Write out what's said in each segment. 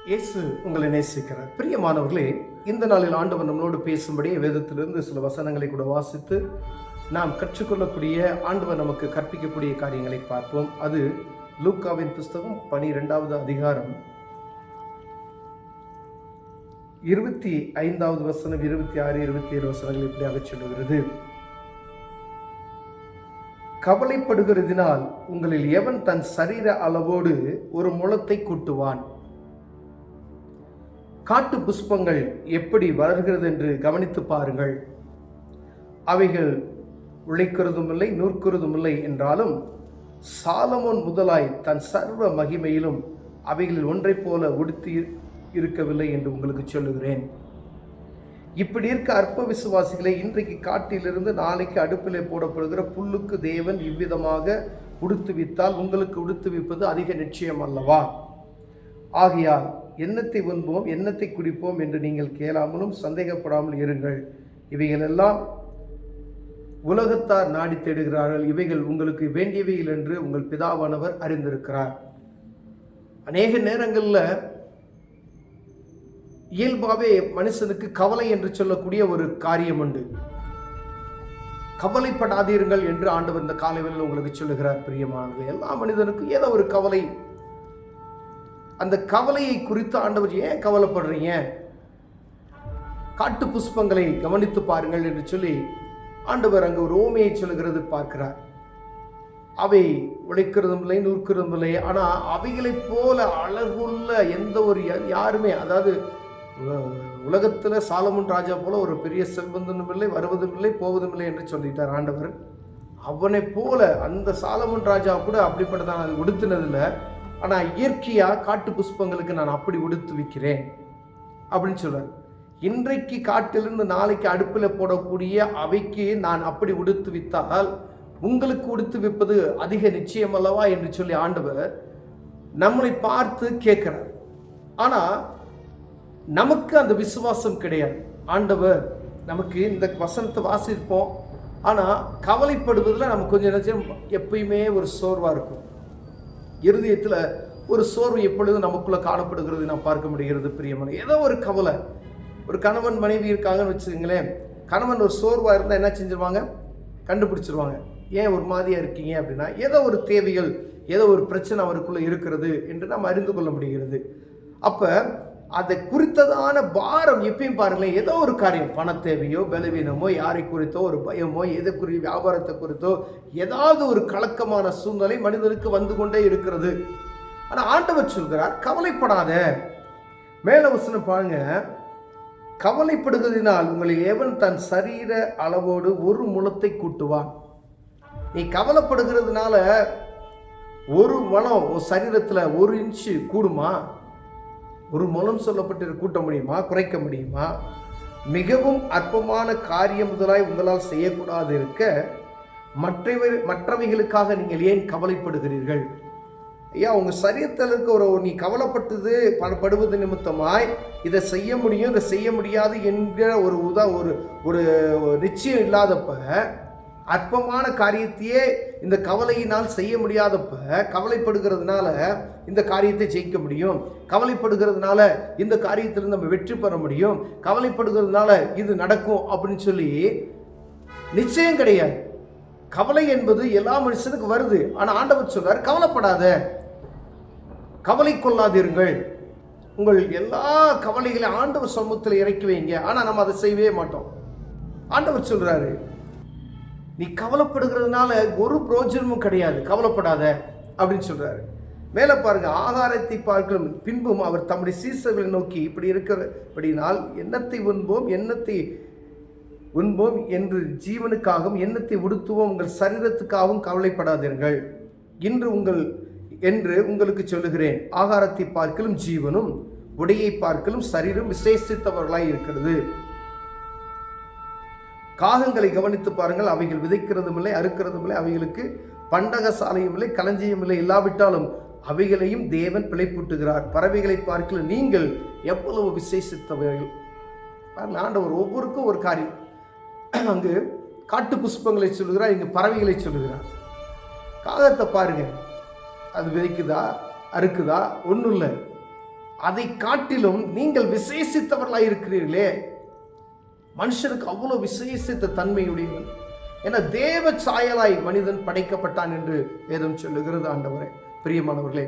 இயேசு உங்களை நேசிக்கிறார். பிரியமானவர்களே, இந்த நாளில் ஆண்டவர் நம்மளோடு பேசும்படி வேதத்திலிருந்து சில வசனங்களை கூட வாசித்து நாம் கற்றுக்கொள்ளக்கூடிய, ஆண்டவர் நமக்கு கற்பிக்கக்கூடிய காரியங்களை பார்ப்போம். அது லூக்காவின் புஸ்தகம் 12வது அதிகாரம் 25வது வசனம், 26, 27 வசனங்கள் இப்படியாக சொல்லுகிறது. கவலைப்படுகிறதினால் உங்களில் எவன் தன் சரீர அளவோடு ஒரு முழத்தை கூட்டுவான்? காட்டு புஷ்பங்கள் எப்படி வளர்கிறது என்று கவனித்து பாருங்கள். அவைகள் உழைக்கிறதும் இல்லை, நூற்கிறதும் இல்லை என்றாலும் சாலமோன் முதலாய் தன் சர்வ மகிமையிலும் அவைகளில் ஒன்றை போல உடுத்தி இருக்கவில்லை என்று உங்களுக்கு சொல்லுகிறேன். இப்படி இருக்க அற்ப விசுவாசிகளை, இன்றைக்கு காட்டிலிருந்து நாளைக்கு அடுப்பிலே போடப்படுகிற புல்லுக்கு தேவன் இவ்விதமாக உடுத்துவித்தால் உங்களுக்கு உடுத்துவிப்பது அதிக நிச்சயம் அல்லவா? ஆகையால் எண்ணத்தை உண்போம், எண்ணத்தை குடிப்போம் என்று நீங்கள் கேளாமலும் சந்தேகப்படாமல் இருங்கள். இவைகளெல்லாம் உலகத்தார் நாடி தேடுகிறார்கள், இவைகள் உங்களுக்கு வேண்டியவைகள் என்று உங்கள் பிதாவானவர் அறிந்திருக்கிறார். அநேக நேரங்களில் இயல்பாகவே மனுஷனுக்கு கவலை என்று சொல்லக்கூடிய ஒரு காரியம் உண்டு. கவலைப்படாதீர்கள் என்று ஆண்டவர் இந்த காலையில் உங்களுக்கு சொல்லுகிறார். பிரியமானது, எல்லா மனிதனுக்கும் ஏதோ ஒரு கவலை. அந்த கவலையை குறித்து ஆண்டவர், ஏன் கவலைப்படுறீங்க, காட்டு புஷ்பங்களை கவனித்து பாருங்கள் என்று சொல்லி ஆண்டவர் அங்கு ஒரு ஓமையை சொல்லுகிறது பார்க்கிறார். அவை உழைக்கிறதும் இல்லை, நூற்கிறதும் இல்லை, ஆனால் அவைகளைப் போல அழகுள்ள எந்த ஒரு யாருமே, அதாவது உலகத்தில் சாலமோன் ராஜா போல ஒரு பெரிய செல்வந்தனும் இல்லை, வருவதும் இல்லை, போவதும் இல்லை என்று சொல்லிட்டார் ஆண்டவர். அவனை போல அந்த சாலமோன் ராஜா கூட அப்படிப்பட்டதான் அது உடுத்தினதில்லை. ஆனால் இயற்கையாக காட்டு புஷ்பங்களுக்கு நான் அப்படி உடுத்து விற்கிறேன் அப்படின்னு சொல்கிறார். இன்றைக்கு காட்டிலிருந்து நாளைக்கு அடுப்பில் போடக்கூடிய அவைக்கு நான் அப்படி உடுத்து வித்தால் உங்களுக்கு உடுத்து விற்பது அதிக நிச்சயம் அல்லவா என்று சொல்லி ஆண்டவர் நம்மளை பார்த்து கேட்கிறார். ஆனால் நமக்கு அந்த விசுவாசம் கிடையாது. ஆண்டவர் நமக்கு இந்த வசனத்தை வாசிப்போம், ஆனால் கவலைப்படுவதில் நமக்கு கொஞ்சம் நிச்சயம் எப்பயுமே ஒரு சோர்வாக இருக்கும். இருதயத்தில் ஒரு சோர்வு எப்பொழுதும் நமக்குள்ளே காணப்படுகிறது நாம் பார்க்க முடிகிறது. பிரியமான, ஏதோ ஒரு கவலை. ஒரு கணவன் மனைவி இருக்காங்கன்னு வச்சுக்கோங்களேன், கணவன் ஒரு சோர்வாக இருந்தால் என்ன செஞ்சிருவாங்க, கண்டுபிடிச்சிருவாங்க. ஏன் ஒரு மாதிரியாக இருக்கீங்க அப்படின்னா, ஏதோ ஒரு தேவைகள், ஏதோ ஒரு பிரச்சனை அவருக்குள்ளே இருக்கிறது என்று நாம் அறிந்து கொள்ள முடிகிறது. அப்போ அதை குறித்ததான பாரம் எப்பயும் பாருங்களேன், ஏதோ ஒரு காரியம், பண தேவையோ, பலவீனமோ, யாரை குறித்தோ ஒரு பயமோ, எதை குறி வியாபாரத்தை குறித்தோ ஏதாவது ஒரு கலக்கமான சூழ்நிலை மனிதனுக்கு வந்து கொண்டே இருக்கிறது. ஆனால் ஆண்டவர் சொல்கிறார், கவலைப்படாத. மேல வசனம் பாருங்க, கவலைப்படுகிறதினால் உங்களில் எவன் தன் சரீர அளவோடு ஒரு முழத்தை கூட்டுவான்? நீ கவலைப்படுகிறதுனால ஒரு முழம் சரீரத்தில் 1 இன்ச்சு கூடுமா? ஒரு முழம் சொல்லப்பட்டு கூட்ட முடியுமா, குறைக்க முடியுமா? மிகவும் அற்பமான காரியம் முதலாய் உங்களால் செய்யக்கூடாது இருக்க மற்றவைகளுக்காக நீங்கள் ஏன் கவலைப்படுகிறீர்கள்? ஐயா, உங்கள் சரீரத்தில் இருக்க நீ கவலைப்பட்டது படுவது நிமித்தமாய் இதை செய்ய முடியும், இதை செய்ய முடியாது என்கிற ஒரு நிச்சயம் இல்லாதப்ப, அற்பமான காரியத்தையே இந்த கவலையினால் செய்ய முடியாதப்ப, கவலைப்படுகிறதுனால இந்த காரியத்தை ஜெயிக்க முடியும், கவலைப்படுகிறதுனால இந்த காரியத்தில் நம்ம வெற்றி பெற முடியும், கவலைப்படுகிறதுனால இது நடக்கும் அப்படின்னு சொல்லி நிச்சயம் கிடையாது. கவலை என்பது எல்லா மனுஷனுக்கு வருது. ஆனால் ஆண்டவர் சொல்றார், கவலைப்படாத, கவலை கொள்ளாதீர்கள். உங்கள் எல்லா கவலைகளையும் ஆண்டவர் சமூகத்தில் இறக்கி வைங்க. ஆனால் நம்ம அதை செய்யவே மாட்டோம். ஆண்டவர் சொல்றாரு, நீ கவலைப்படுகிறதுனால ஒரு பிரயோஜனமும் கிடையாது, கவலைப்படாத அப்படின்னு சொல்றாரு. மேலே பாருங்க, ஆகாரத்தை பார்க்கும் பின்பும் அவர் தம்முடைய சீசர்களை நோக்கி, இப்படி இருக்கிறபடினால் எண்ணத்தை உண்போம் என்று ஜீவனுக்காகவும் எண்ணத்தை உடுத்துவோம் உங்கள் சரீரத்துக்காகவும் கவலைப்படாதீர்கள் என்று உங்களுக்கு சொல்லுகிறேன். ஆகாரத்தை பார்க்கலும் ஜீவனும் உடையை பார்க்கலும் சரீரம் விசேஷித்தவர்களாய் இருக்கிறது. காகங்களை கவனித்து பாருங்கள், அவைகள் விதைக்கிறதும் இல்லை, அறுக்கிறதும் இல்லை, அவைகளுக்கு பண்டக சாலையும் இல்லை, களஞ்சியம் இல்லை, இல்லாவிட்டாலும் அவைகளையும் தேவன் பிழைப்பூட்டுகிறார். பறவைகளை பார்க்கல நீங்கள் எவ்வளவு விசேஷித்தவர்கள். ஆண்டவர் ஒவ்வொருக்கும் ஒரு காரியம். அங்கு காட்டு புஷ்பங்களை சொல்லுகிறார், இங்கு பறவைகளை சொல்லுகிறார். காகத்தை பாருங்க, அது விதைக்குதா, அறுக்குதா, ஒன்றும் இல்லை. அதை காட்டிலும் நீங்கள் விசேஷித்தவர்களாக இருக்கிறீர்களே. மனுஷனுக்கு அவ்வளவு விசேஷித்த தன்மையுடையவன். ஏன்னா தேவ சாயலாய் மனிதன் படைக்கப்பட்டான் என்று வேதம் சொல்லுகிறது. ஆண்டவரே, பிரியமானவர்களே,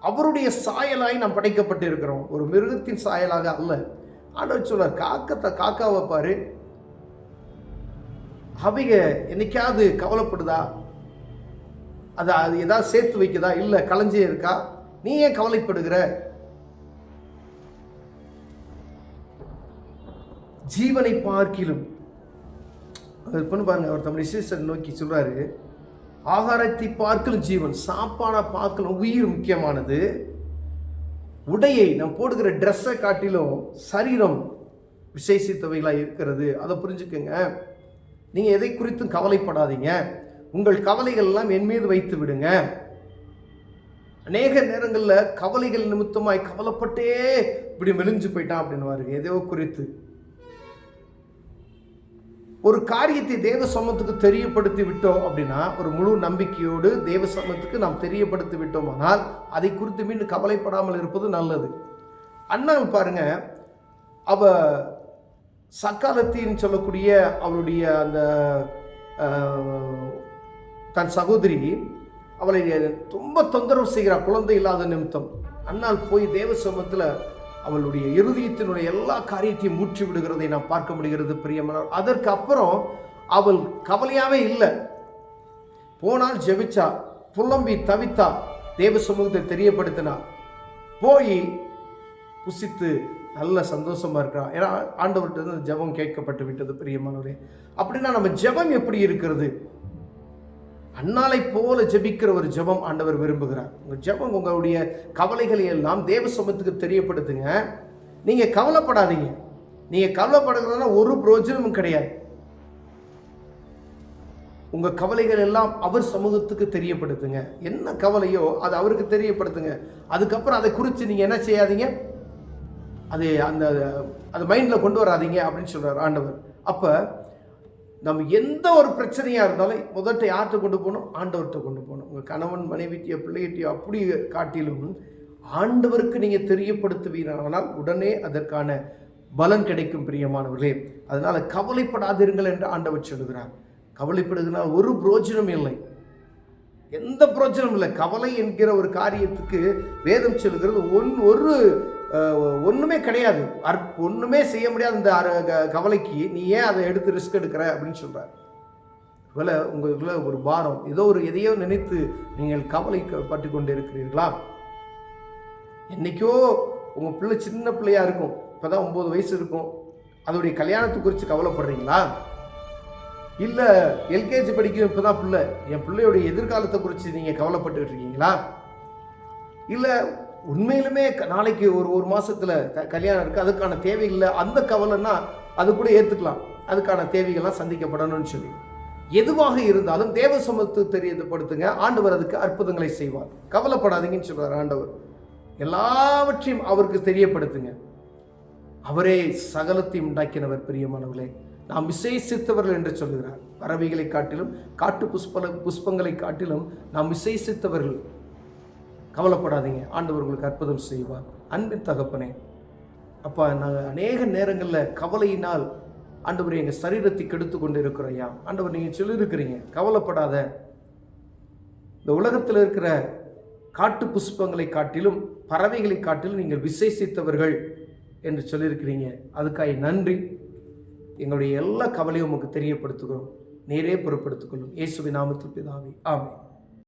அவருடைய சாயலாய் நாம் படைக்கப்பட்டு இருக்கிறோம், ஒரு மிருகத்தின் சாயலாக அல்ல. ஆண்டவர் சொல்றார், காக்காவை பாரு, அவைக என்னைக்காவது கவலைப்படுதா? அது ஏதாவது சேர்த்து வைக்குதா? இல்லை, களைஞ்சே இருக்கா? நீ ஏன் கவலைப்படுகிற? ஜீவனை பார்க்கிலும் பாருங்க, அவர் தம்முடைய சீசரை நோக்கி சொல்றாரு, ஆகாரத்தை பார்க்கலும் ஜீவன், சாப்பாடை பார்க்கலும் உயிர் முக்கியமானது. உடையை நாம் போடுகிற ட்ரெஸ்ஸை காட்டிலும் சரீரம் விசேஷித்தவைகளாக இருக்கிறது. அதை புரிஞ்சுக்கோங்க. நீங்கள் எதை குறித்தும் கவலைப்படாதீங்க. உங்கள் கவலைகள் எல்லாம் என் மீது வைத்து விடுங்க. அநேக நேரங்களில் கவலைகள் நிமித்தமாய் கவலைப்பட்டே இப்படி மெலிஞ்சு போயிட்டான் அப்படின்னு பாருங்க. எதோ குறித்து ஒரு காரியத்தை தேவ சமூகத்துக்கு தெரியப்படுத்தி விட்டோம் அப்படின்னா, ஒரு முழு நம்பிக்கையோடு தேவ சமூகத்துக்கு நாம் தெரியப்படுத்தி விட்டோமானால் அதை குறித்து மீண்டும் கவலைப்படாமல் இருப்பது நல்லது. அண்ணாள் பாருங்க, அவ சக்காலத்தின்னு சொல்லக்கூடிய அவளுடைய அந்த தன் சகோதரி அவளை ரொம்ப தொந்தரவு செய்கிறார், குழந்தை இல்லாத நிமித்தம். அண்ணாள் போய் தேவ சமூகத்தில் அவளுடைய இருதயத்தினுடைய எல்லா காரியத்தையும் மூற்றி விடுகிறதை நாம் பார்க்க முடிகிறது. பிரியமானவர், அதற்கு அப்புறம் அவள் கவலையாவே இல்லை. போனால் ஜெபிச்சா, புலம்பி தவித்தா, தேவ சமூகத்தை தெரியப்படுத்தினா, போய் புசித்து நல்ல சந்தோஷமா இருக்கிறா. ஏன்னா ஆண்டவர்கிட்ட ஜெபம் கேட்கப்பட்டு விட்டது. பிரியமானவரே, அப்படின்னா நம்ம ஜெபம் எப்படி இருக்கிறது? அன்னாலை போல ஜெபிக்கிற ஒரு ஜெபம் ஆண்டவர் விரும்புகிறார். உங்கள் ஜெபம், உங்களுடைய கவலைகளை எல்லாம் தேவ சமூகத்துக்கு தெரியப்படுத்துங்க. நீங்கள் கவலைப்படாதீங்க. நீங்கள் கவலைப்படுறதுனா ஒரு பிரயோஜனமும் கிடையாது. உங்கள் கவலைகள் எல்லாம் அவர் சமூகத்துக்கு தெரியப்படுத்துங்க. என்ன கவலையோ அதை அவருக்கு தெரியப்படுத்துங்க. அதுக்கப்புறம் அதை குறித்து நீங்கள் என்ன செய்யாதீங்க, அது மைண்டில் கொண்டு வராதீங்க அப்படின்னு சொல்கிறார் ஆண்டவர். அப்போ நம்ம எந்த ஒரு பிரச்சனையாக இருந்தாலும் முதல்ல யார்கிட்ட கொண்டு போகணும்? ஆண்டவர்கிட்ட கொண்டு போகணும். உங்கள் கணவன் மனைவிட்டியோ பிள்ளைகிட்டியோ அப்படி காட்டிலும் ஆண்டவருக்கு நீங்கள் தெரியப்படுத்துவீரானால் உடனே அதற்கான பலன் கிடைக்கும். பிரியமானவர்களே, அதனால் கவலைப்படாதீர்கள் என்று ஆண்டவர் சொல்லுகிறார். கவலைப்படுகிறதுனால் ஒரு புரோஜனம் இல்லை, எந்த புரோஜனம் இல்லை. கவலை என்கிற ஒரு காரியத்துக்கு வேதம் சொல்லுகிறது ஒன்றுமே கிடையாது, ஒன்றுமே செய்ய முடியாது. இந்த கவலைக்கு நீ ஏன் அதை எடுத்து ரிஸ்க் எடுக்கிற அப்படின்னு சொல்கிறார். ஒருவேளை உங்களுக்குள்ள ஒரு பாரம், எதையோ நினைத்து நீங்கள் கவலைப்பட்டு கொண்டு இருக்கிறீர்களா? என்னைக்கோ உங்கள் பிள்ளை சின்ன பிள்ளையாக இருக்கும், இப்போ தான் 9 வயசு இருக்கும், அதோடைய கல்யாணத்தை குறித்து கவலைப்படுறீங்களா? இல்லை எல்கேஜி படிக்கும் இப்போ தான் பிள்ளை, என் பிள்ளையோடைய எதிர்காலத்தை குறித்து நீங்கள் கவலைப்பட்டுக்கிட்டு இருக்கீங்களா? இல்லை உண்மையிலுமே நாளைக்கு ஒரு மாதத்தில் கல்யாணம் இருக்குது, அதுக்கான தேவைகளை அந்த கவலைன்னா அது கூட ஏற்றுக்கலாம், அதுக்கான தேவைகள்லாம் சந்திக்கப்படணும்னு சொல்லி. எதுவாக இருந்தாலும் தேவ சமூகத்துக்கு தெரியப்படுத்துங்க. ஆண்டவர் அதுக்கு அற்புதங்களை செய்வார். கவலைப்படாதீங்கன்னு சொல்கிறார் ஆண்டவர். எல்லாவற்றையும் அவருக்கு தெரியப்படுத்துங்க. அவரே சகலத்தையும் உண்டாக்கினவர். பிரியமானவர்களே, நாம் விசேஷித்தவர்கள் என்று சொல்லுகிறார். பறவைகளை காட்டிலும் காட்டு புஷ்பங்களை காட்டிலும் நாம் விசேஷித்தவர்கள். கவலைப்படாதீங்க, ஆண்டவர் உங்களுக்கு அற்புதம் செய்வார். அன்பின் தகப்பனே, அப்பா, நாங்கள் அநேக நேரங்களில் கவலையினால் ஆண்டவர் எங்கள் சரீரத்தை கெடுத்து கொண்டு இருக்கிறோம்யா. ஆண்டவர், நீங்கள் சொல்லியிருக்கிறீங்க, கவலைப்படாத, இந்த உலகத்தில் இருக்கிற காட்டு புஷ்பங்களை காட்டிலும் பறவைகளை காட்டிலும் நீங்கள் விசேஷித்தவர்கள் என்று சொல்லியிருக்கிறீங்க. அதுக்காக நன்றி. எங்களுடைய எல்லா கவலையும் உமக்கு தெரியப்படுத்துகிறோம். நேரே பொறுப்படுத்திக் கொள்ளும். இயேசுவின் நாமத்தில் பிதாவே, ஆமென்.